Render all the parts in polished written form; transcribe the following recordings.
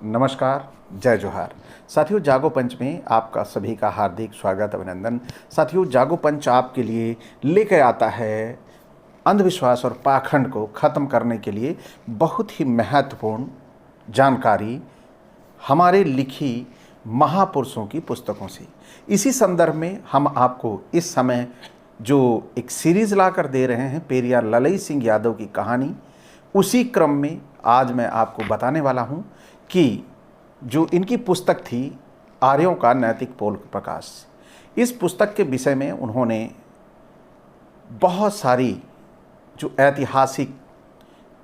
नमस्कार, जय जोहार। साथियों, जागो पंच में आपका सभी का हार्दिक स्वागत, अभिनंदन। साथियों, जागो पंच आपके लिए लेकर आता है अंधविश्वास और पाखंड को ख़त्म करने के लिए बहुत ही महत्वपूर्ण जानकारी हमारे लिखी महापुरुषों की पुस्तकों से। इसी संदर्भ में हम आपको इस समय जो एक सीरीज़ लाकर दे रहे हैं, पेरियार ललई सिंह यादव की कहानी, उसी क्रम में आज मैं आपको बताने वाला हूं कि जो इनकी पुस्तक थी आर्यों का नैतिक पोल प्रकाश, इस पुस्तक के विषय में उन्होंने बहुत सारी जो ऐतिहासिक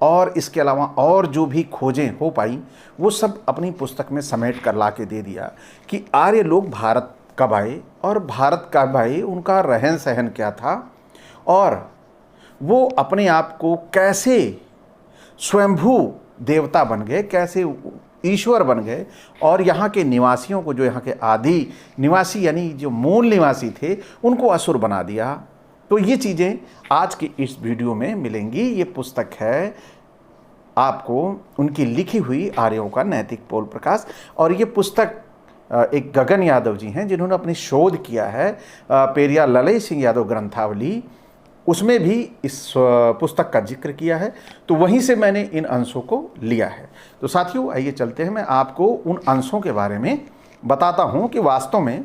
और इसके अलावा और जो भी खोजें हो पाई वो सब अपनी पुस्तक में समेट कर ला के दे दिया कि आर्य लोग भारत कब आए और भारत कब आए, उनका रहन सहन क्या था और वो अपने आप को कैसे स्वयंभू देवता बन गए, कैसे ईश्वर बन गए और यहाँ के निवासियों को, जो यहाँ के आदि निवासी यानी जो मूल निवासी थे, उनको असुर बना दिया। तो ये चीज़ें आज की इस वीडियो में मिलेंगी। ये पुस्तक है आपको उनकी लिखी हुई आर्यों का नैतिक पोल प्रकाश, और ये पुस्तक एक गगन यादव जी हैं जिन्होंने अपनी शोध किया है पेरियार ललई सिंह यादव ग्रंथावली, उसमें भी इस पुस्तक का जिक्र किया है। तो वहीं से मैंने इन अंशों को लिया है। तो साथियों, आइए चलते हैं, मैं आपको उन अंशों के बारे में बताता हूं कि वास्तव में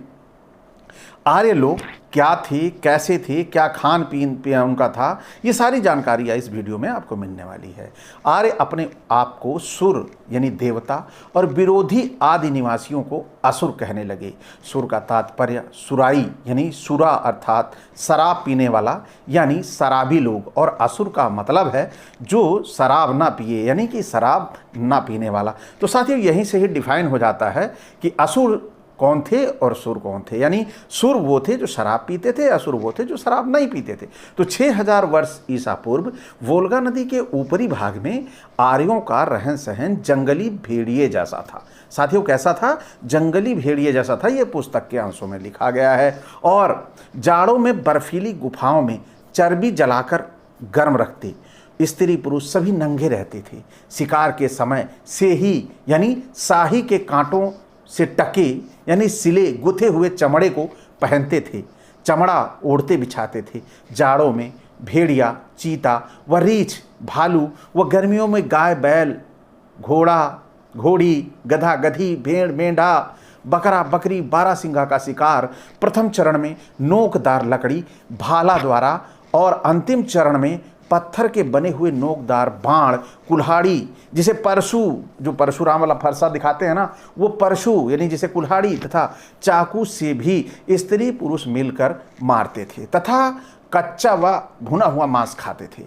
आर्य लोग क्या थे, कैसे थे, क्या खान पीन उनका था। ये सारी जानकारियाँ इस वीडियो में आपको मिलने वाली है। आर्य अपने आप को सुर यानी देवता और विरोधी आदि निवासियों को असुर कहने लगे। सुर का तात्पर्य सुराई यानी सुरा अर्थात शराब पीने वाला यानी शराबी लोग, और असुर का मतलब है जो शराब ना पिए यानी कि शराब ना पीने वाला। तो साथियों, यहीं से ही डिफाइन हो जाता है कि असुर कौन थे और सुर कौन थे। यानी सुर वो थे जो शराब पीते थे, असुर वो थे जो शराब नहीं पीते थे। तो 6000 वर्ष ईसा पूर्व वोल्गा नदी के ऊपरी भाग में आर्यों का रहन सहन जंगली भेड़िए जैसा था। साथियों, कैसा था? जंगली भेड़िए जैसा था। ये पुस्तक के अंशों में लिखा गया है। और जाड़ों में बर्फीली गुफाओं में चर्बी जलाकर गर्म रखते, स्त्री पुरुष सभी नंगे रहते थे। शिकार के समय से ही यानी साही के कांटों से टके यानी सिले गुथे हुए चमड़े को पहनते थे, चमड़ा ओढ़ते बिछाते थे। जाड़ों में भेड़िया, चीता व रीछ, भालू व गर्मियों में गाय, बैल, घोड़ा, घोड़ी, गधा, गधी, भेड़, मेंढा, बकरा, बकरी, बारहसिंगा का शिकार प्रथम चरण में नोकदार लकड़ी, भाला द्वारा और अंतिम चरण में पत्थर के बने हुए नोकदार बाण, कुल्हाड़ी, जिसे परशु, जो परशुराम वाला फरसा दिखाते हैं ना, वो परशु यानी जिसे कुल्हाड़ी, तथा चाकू से भी स्त्री पुरुष मिलकर मारते थे तथा कच्चा व भुना हुआ मांस खाते थे।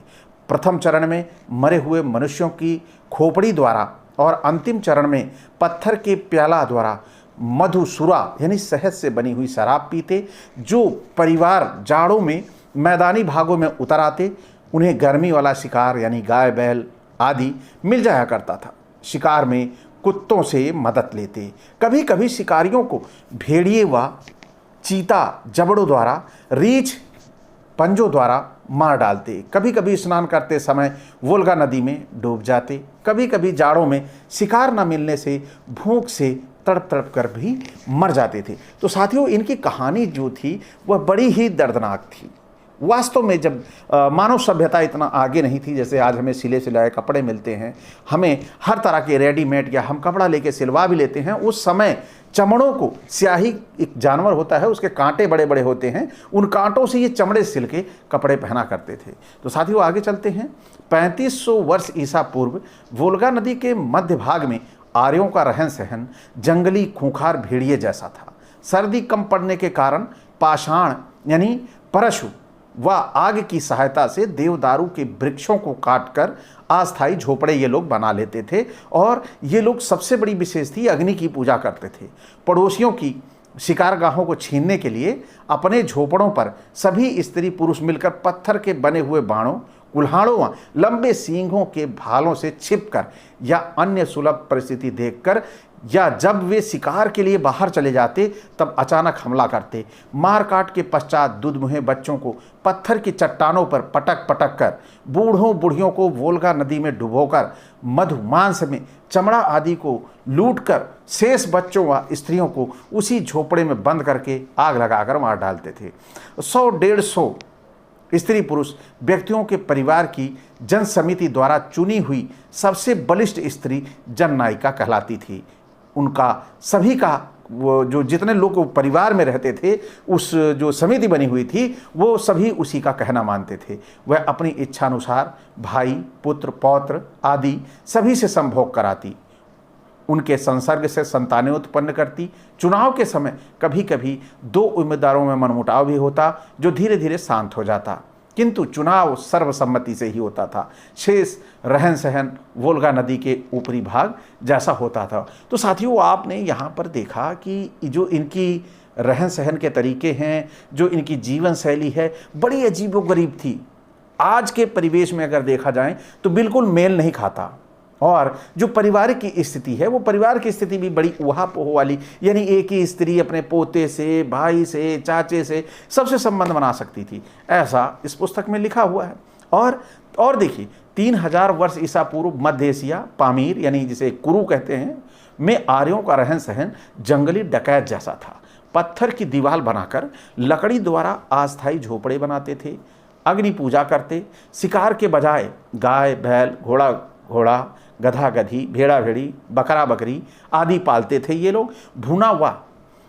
प्रथम चरण में मरे हुए मनुष्यों की खोपड़ी द्वारा और अंतिम चरण में पत्थर के प्याला द्वारा मधुसुरा यानी शहद से बनी हुई शराब पीते। जो परिवार जाड़ों में मैदानी भागों में उतर आते, उन्हें गर्मी वाला शिकार यानी गाय, बैल आदि मिल जाया करता था। शिकार में कुत्तों से मदद लेते। कभी कभी शिकारियों को भेड़िए व चीता जबड़ों द्वारा, रीछ पंजों द्वारा मार डालते। कभी कभी स्नान करते समय वोल्गा नदी में डूब जाते। कभी कभी जाड़ों में शिकार न मिलने से भूख से तड़प तड़प कर भी मर जाते थे। तो साथियों, इनकी कहानी जो थी वह बड़ी ही दर्दनाक थी। वास्तव में जब मानव सभ्यता इतना आगे नहीं थी, जैसे आज हमें सिले सिलाए कपड़े मिलते हैं, हमें हर तरह के रेडीमेड, या हम कपड़ा लेके सिलवा भी लेते हैं, उस समय चमड़ों को, स्याही एक जानवर होता है, उसके कांटे बड़े बड़े होते हैं, उन कांटों से ये चमड़े सिल के कपड़े पहना करते थे। तो साथियों, आगे चलते हैं। 3500 वर्ष ईसा पूर्व वोल्गा नदी के मध्य भाग में आर्यों का रहन सहन जंगली खूंखार भेड़िए जैसा था। सर्दी कम पड़ने के कारण पाषाण यानी परशु व आग की सहायता से देवदारू के वृक्षों को काटकर अस्थायी झोपड़े ये लोग बना लेते थे। और ये लोग, सबसे बड़ी विशेष थी, अग्नि की पूजा करते थे। पड़ोसियों की शिकारगाहों को छीनने के लिए अपने झोपड़ों पर सभी स्त्री पुरुष मिलकर पत्थर के बने हुए बाणों, कुल्हाड़ों लंबे सींगों के भालों से छिपकर या अन्य सुलभ परिस्थिति देखकर, या जब वे शिकार के लिए बाहर चले जाते तब अचानक हमला करते। मार काट के पश्चात दुधमुहे बच्चों को पत्थर की चट्टानों पर पटक पटक कर, बूढ़ों बुढ़ियों को वोल्गा नदी में डुबोकर, मधु मांस में चमड़ा आदि को लूटकर शेष बच्चों व स्त्रियों को उसी झोपड़े में बंद करके आग लगाकर मार डालते थे। 100-150 स्त्री पुरुष व्यक्तियों के परिवार की जन समिति द्वारा चुनी हुई सबसे बलिष्ठ स्त्री जननायिका कहलाती थी। उनका सभी का वो जो जितने लोग परिवार में रहते थे, उस जो समिति बनी हुई थी, वो सभी उसी का कहना मानते थे। वह अपनी इच्छानुसार भाई, पुत्र, पौत्र आदि सभी से संभोग कराती, उनके संसर्ग से संतानें उत्पन्न करती। चुनाव के समय कभी कभी 2 उम्मीदवारों में मनमुटाव भी होता, जो धीरे धीरे शांत हो जाता, किंतु चुनाव सर्वसम्मति से ही होता था। शेष रहन सहन वोल्गा नदी के ऊपरी भाग जैसा होता था। तो साथियों, आपने यहाँ पर देखा कि जो इनकी रहन सहन के तरीके हैं, जो इनकी जीवन शैली है, बड़ी अजीबोगरीब थी। आज के परिवेश में अगर देखा जाए तो बिल्कुल मेल नहीं खाता। और जो पारिवारिक की स्थिति है, वो परिवार की स्थिति भी बड़ी ऊहा-पोह वाली, यानी एक ही स्त्री अपने पोते से, भाई से, चाचे से, सबसे संबंध बना सकती थी, ऐसा इस पुस्तक में लिखा हुआ है। और देखिए, 3000 वर्ष ईसा पूर्व मध्य एशिया, पामीर यानी जिसे कुरु कहते हैं, में आर्यों का रहन सहन जंगली डकैत जैसा था। पत्थर की दीवार बनाकर लकड़ी द्वारा अस्थायी झोपड़े बनाते थे, अग्नि पूजा करते, शिकार के बजाय गाय, बैल, घोड़ा, गधा गधी, भेड़ा भेड़ी, बकरा बकरी आदि पालते थे। ये लोग भुना हुआ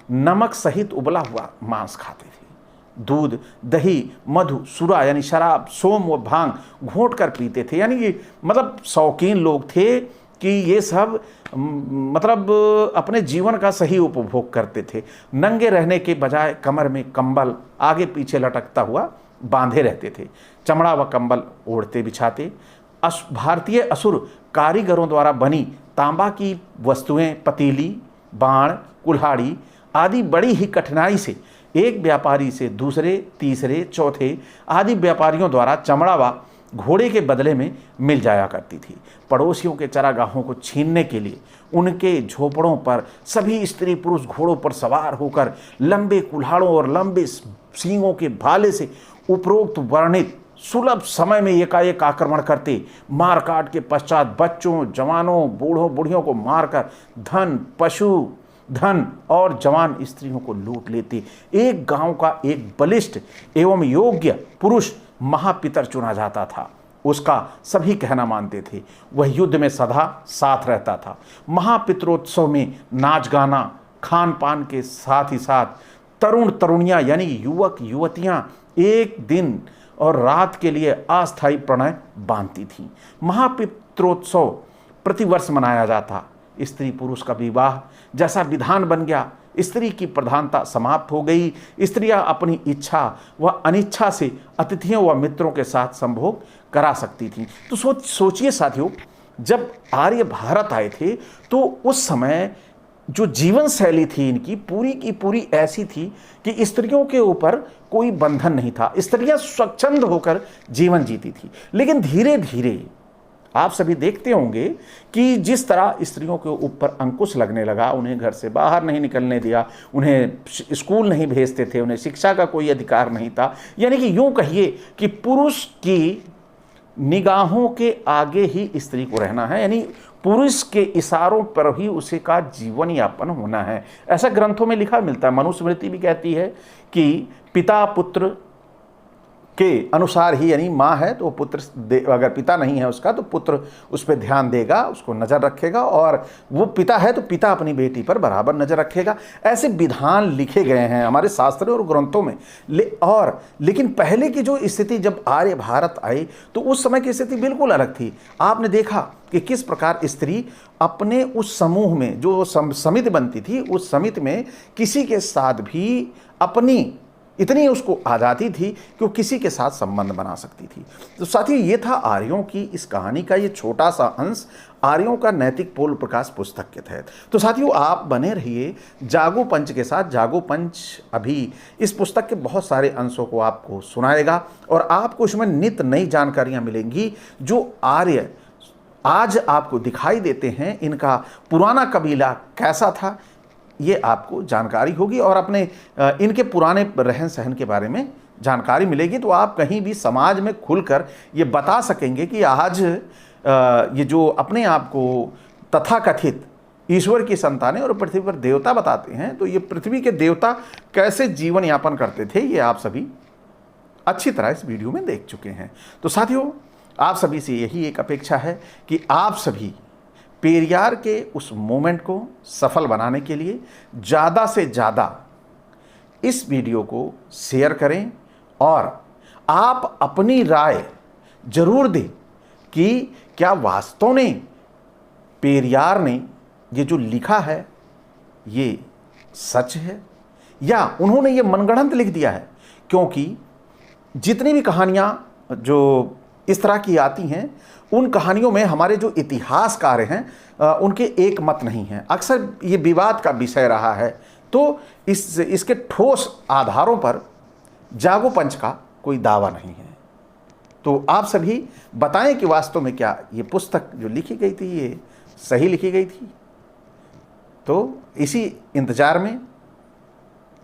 नमक सहित उबला हुआ मांस खाते थे। दूध, दही, मधु, सुरा यानी शराब, सोम व भांग घोंट कर पीते थे। यानी कि मतलब शौकीन लोग थे कि ये सब मतलब अपने जीवन का सही उपभोग करते थे। नंगे रहने के बजाय कमर में कंबल आगे पीछे लटकता हुआ बांधे रहते थे। चमड़ा व कंबल ओढ़ते बिछाते। भारतीय असुर कारीगरों द्वारा बनी तांबा की वस्तुएं, पतीली, बाण, कुल्हाड़ी आदि बड़ी ही कठिनाई से एक व्यापारी से दूसरे, तीसरे, चौथे आदि व्यापारियों द्वारा चमड़ा व घोड़े के बदले में मिल जाया करती थी। पड़ोसियों के चरागाहों को छीनने के लिए उनके झोपड़ों पर सभी स्त्री पुरुष घोड़ों पर सवार होकर लंबे कुल्हाड़ों और लंबे सींगों के भाले से उपरोक्त वर्णित सुलभ समय में एकाएक आक्रमण करते। मार काट के पश्चात बच्चों, जवानों, बूढ़ों बुढ़ियों को मारकर धन, पशु धन और जवान स्त्रियों को लूट लेते। एक गांव का एक बलिष्ठ एवं योग्य पुरुष महापितर चुना जाता था। उसका सभी कहना मानते थे। वह युद्ध में सदा साथ रहता था। महापित्रोत्सव में नाच गाना, खान पान के साथ ही साथ तरुण तरुणियां यानी युवक युवतियां एक दिन और रात के लिए अस्थायी प्रणय बांधती थीं। महापित्रोत्सव प्रतिवर्ष मनाया जाता। स्त्री पुरुष का विवाह जैसा विधान बन गया। स्त्री की प्रधानता समाप्त हो गई। स्त्रियां अपनी इच्छा व अनिच्छा से अतिथियों व मित्रों के साथ संभोग करा सकती थीं। तो सोचिए साथियों, जब आर्य भारत आए थे तो उस समय जो जीवन शैली थी इनकी पूरी की पूरी ऐसी थी कि स्त्रियों के ऊपर कोई बंधन नहीं था। स्त्रियां स्वच्छंद होकर जीवन जीती थी। लेकिन धीरे धीरे आप सभी देखते होंगे कि जिस तरह स्त्रियों के ऊपर अंकुश लगने लगा, उन्हें घर से बाहर नहीं निकलने दिया, उन्हें स्कूल नहीं भेजते थे, उन्हें शिक्षा का कोई अधिकार नहीं था। यानी कि यूं कहिए कि पुरुष की निगाहों के आगे ही स्त्री को रहना है, यानी पुरुष के इशारों पर ही उसे का जीवन यापन होना है। ऐसा ग्रंथों में लिखा मिलता है। मनुस्मृति भी कहती है कि पिता पुत्र के अनुसार ही, यानी माँ है तो पुत्र अगर पिता नहीं है उसका तो पुत्र उस पर ध्यान देगा, उसको नज़र रखेगा, और वो पिता है तो पिता अपनी बेटी पर बराबर नज़र रखेगा। ऐसे विधान लिखे गए हैं हमारे शास्त्रों और ग्रंथों में। लेकिन पहले की जो स्थिति जब आर्य भारत आई तो उस समय की स्थिति बिल्कुल अलग थी। आपने देखा कि किस प्रकार स्त्री अपने उस समूह में जो समिति बनती थी, उस समिति में किसी के साथ भी अपनी इतनी उसको आज़ादी थी कि वो किसी के साथ संबंध बना सकती थी। तो साथियों, ये था आर्यों की इस कहानी का ये छोटा सा अंश आर्यों का नैतिक पोल प्रकाश पुस्तक के तहत। तो साथियों, आप बने रहिए जागो पंच के साथ। जागो पंच अभी इस पुस्तक के बहुत सारे अंशों को आपको सुनाएगा और आपको इसमें नित नई जानकारियाँ मिलेंगी जो आर्य आज आपको दिखाई देते हैं, इनका पुराना कबीला कैसा था, ये आपको जानकारी होगी और अपने इनके पुराने रहन सहन के बारे में जानकारी मिलेगी। तो आप कहीं भी समाज में खुलकर ये बता सकेंगे कि आज ये जो अपने आप को तथाकथित ईश्वर की संतानें और पृथ्वी पर देवता बताते हैं, तो ये पृथ्वी के देवता कैसे जीवन यापन करते थे, ये आप सभी अच्छी तरह इस वीडियो में देख चुके हैं। तो साथियों, आप सभी से यही एक अपेक्षा है कि आप सभी पेरियार के उस मोमेंट को सफल बनाने के लिए ज़्यादा से ज़्यादा इस वीडियो को शेयर करें और आप अपनी राय जरूर दें कि क्या वास्तव में पेरियार ने ये जो लिखा है ये सच है या उन्होंने ये मनगढ़ंत लिख दिया है। क्योंकि जितनी भी कहानियाँ जो इस तरह की आती हैं, उन कहानियों में हमारे जो इतिहासकार हैं उनके एक मत नहीं है, अक्सर ये विवाद का विषय रहा है। तो इसके ठोस आधारों पर जागो पंच का कोई दावा नहीं है। तो आप सभी बताएं कि वास्तव में क्या ये पुस्तक जो लिखी गई थी ये सही लिखी गई थी। तो इसी इंतजार में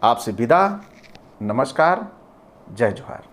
आपसे विदा, नमस्कार, जय जोहार।